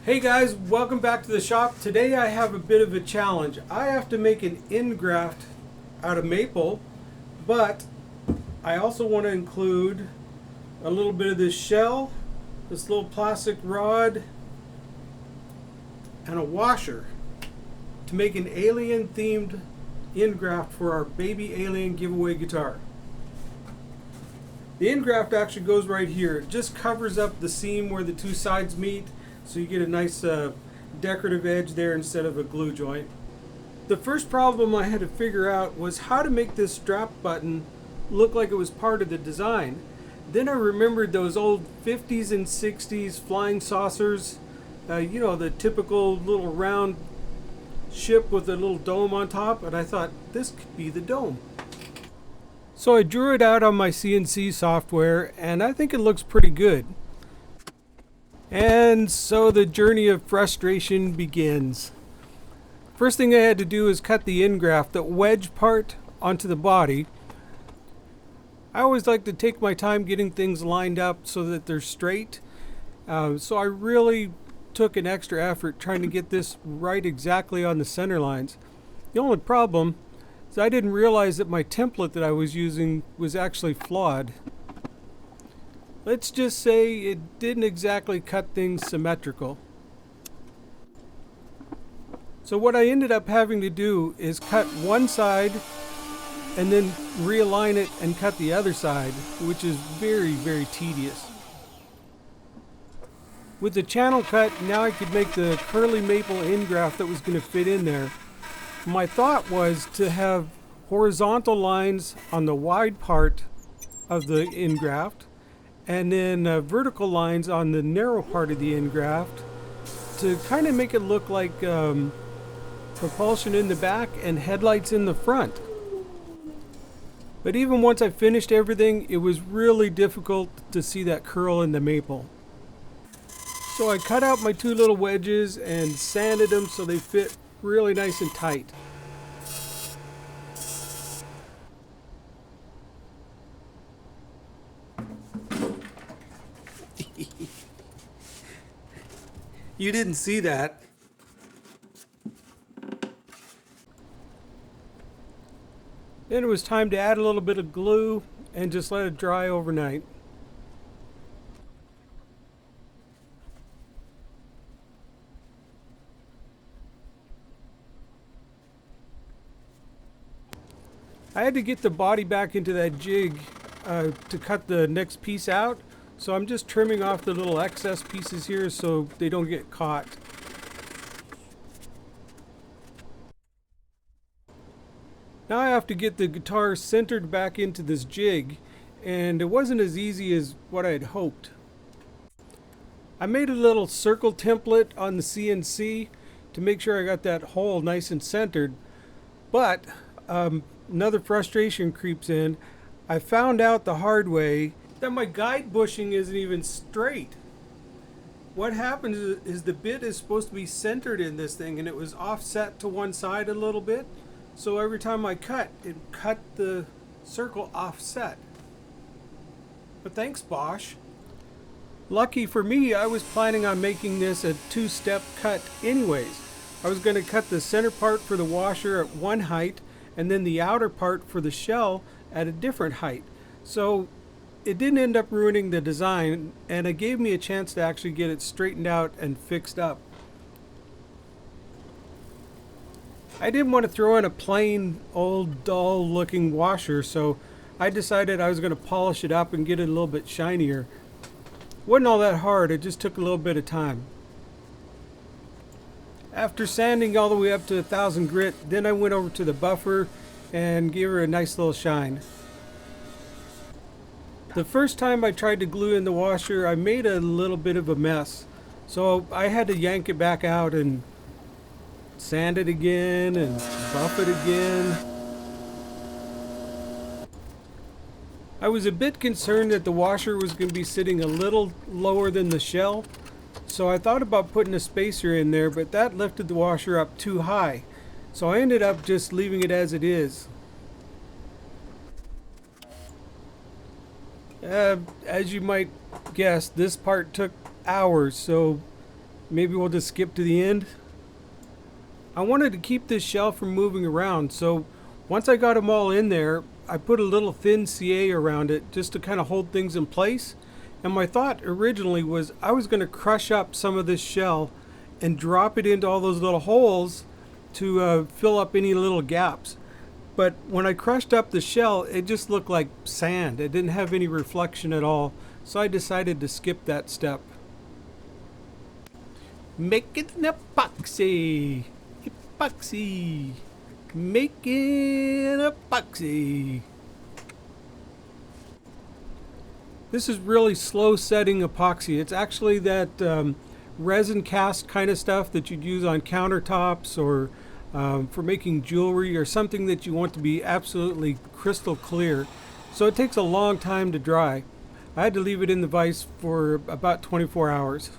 Hey guys, welcome back to the shop. Today I have a bit of a challenge. I have to make an Endgraft out of maple, but I also want to include a little bit of this shell, this little plastic rod, and a washer to make an alien themed Endgraft for our baby alien giveaway guitar. The Endgraft actually goes right here. It just covers up the seam where the two sides meet, so you get a nice decorative edge there instead of a glue joint. The first problem I had to figure out was how to make this strap button look like it was part of the design. Then I remembered those old 50s and 60s flying saucers, you know, the typical little round ship with a little dome on top, and I thought this could be the dome. So I drew it out on my CNC software, and I think it looks pretty good. And so the journey of frustration begins. First thing I had to do is cut the Endgraft, the wedge part, onto the body. I always like to take my time getting things lined up so that they're straight. So I really took an extra effort trying to get this right exactly on the center lines. The only problem is I didn't realize that my template that I was using was actually flawed. Let's just say it didn't exactly cut things symmetrical. So what I ended up having to do is cut one side and then realign it and cut the other side, which is very, very tedious. With the channel cut, now I could make the curly maple Endgraft that was going to fit in there. My thought was to have horizontal lines on the wide part of the Endgraft, and then vertical lines on the narrow part of the Endgraft to kind of make it look like propulsion in the back and headlights in the front. But even once I finished everything, it was really difficult to see that curl in the maple. So I cut out my two little wedges and sanded them so they fit really nice and tight. You didn't see that. Then it was time to add a little bit of glue and just let it dry overnight. I had to get the body back into that jig to cut the next piece out. So I'm just trimming off the little excess pieces here so they don't get caught. Now I have to get the guitar centered back into this jig, and it wasn't as easy as what I had hoped. I made a little circle template on the CNC to make sure I got that hole nice and centered, but another frustration creeps in. I found out the hard way that my guide bushing isn't even straight. What happens is the bit is supposed to be centered in this thing, and it was offset to one side a little bit. So every time I cut, it cut the circle offset. But thanks, Bosch. Lucky for me, I was planning on making this a two-step cut anyways. I was going to cut the center part for the washer at one height, and then the outer part for the shell at a different height. So it didn't end up ruining the design, and it gave me a chance to actually get it straightened out and fixed up. I didn't want to throw in a plain old dull looking washer, so I decided I was going to polish it up and get it a little bit shinier. It wasn't all that hard, it just took a little bit of time. After sanding all the way up to 1000 grit, then I went over to the buffer and gave her a nice little shine. The first time I tried to glue in the washer, I made a little bit of a mess. So I had to yank it back out and sand it again and buff it again. I was a bit concerned that the washer was going to be sitting a little lower than the shell. So I thought about putting a spacer in there, but that lifted the washer up too high. So I ended up just leaving it as it is. As you might guess, this part took hours, so Maybe we'll just skip to the end. I wanted to keep this shell from moving around, so once I got them all in there, I put a little thin CA around it just to kind of hold things in place. And my thought originally was I was going to crush up some of this shell and drop it into all those little holes to fill up any little gaps. But when I crushed up the shell, it just looked like sand. It didn't have any reflection at all, so I decided to skip that step. Making epoxy. Epoxy. Making epoxy. This is really slow setting epoxy. It's actually that resin cast kind of stuff that you'd use on countertops or for making jewelry or something that you want to be absolutely crystal clear. So it takes a long time to dry. I had to leave it in the vise for about 24 hours.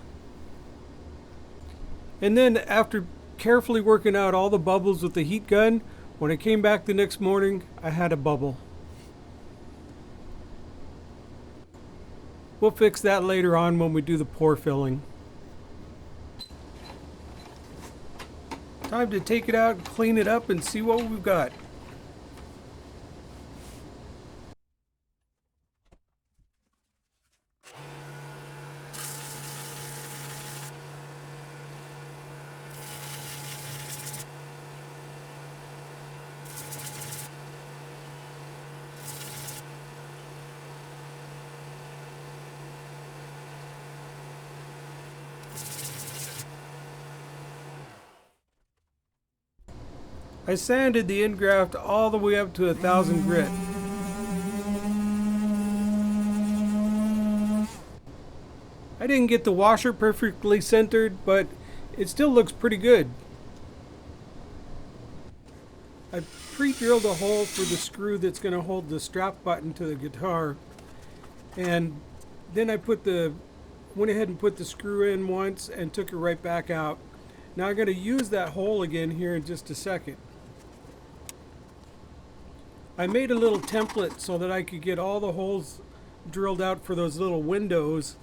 And then after carefully working out all the bubbles with the heat gun, when I came back the next morning, I had a bubble. We'll fix that later on when we do the pour filling. Time to take it out and clean it up and see what we've got. I sanded the Endgraft all the way up to 1000 grit. I didn't get the washer perfectly centered, but it still looks pretty good. I pre-drilled a hole for the screw that's going to hold the strap button to the guitar, and then I went ahead and put the screw in once and took it right back out. Now I'm going to use that hole again here in just a second. I made a little template so that I could get all the holes drilled out for those little windows,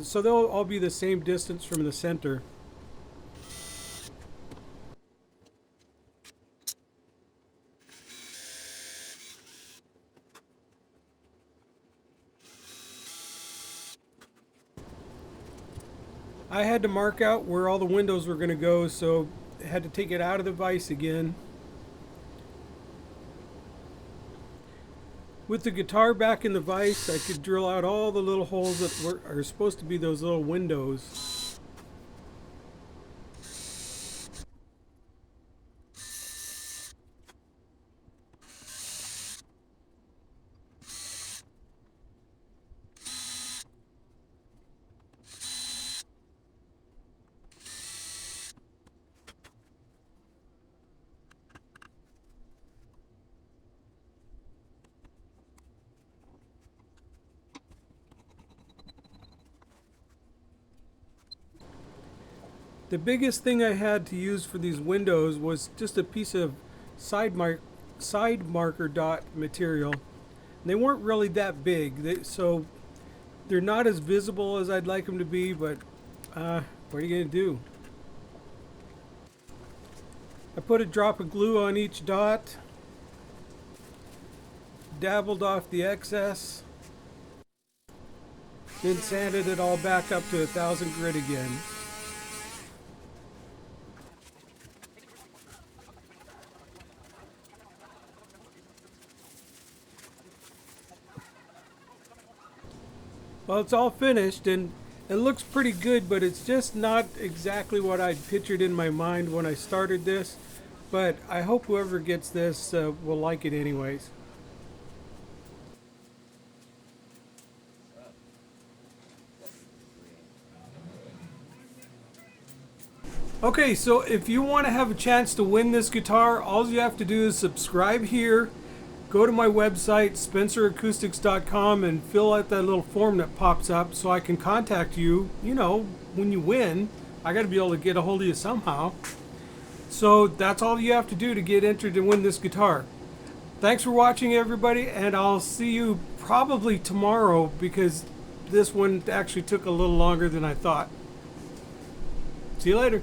so they'll all be the same distance from the center. I had to mark out where all the windows were going to go, so I had to take it out of the vise again. With the guitar back in the vise, I could drill out all the little holes that are supposed to be those little windows. The biggest thing I had to use for these windows was just a piece of side marker dot material. And they weren't really that big, so they're not as visible as I'd like them to be, but what are you going to do? I put a drop of glue on each dot, dabbled off the excess, then sanded it all back up to 1000 grit again. Well, it's all finished and it looks pretty good, but it's just not exactly what I'd pictured in my mind when I started this. But I hope whoever gets this will like it anyways. Okay, so if you want to have a chance to win this guitar, all you have to do is subscribe here. Go to my website, spenceracoustics.com, and fill out that little form that pops up so I can contact you. You know, when you win, I got to be able to get a hold of you somehow. So that's all you have to do to get entered to win this guitar. Thanks for watching, everybody, and I'll see you probably tomorrow because this one actually took a little longer than I thought. See you later.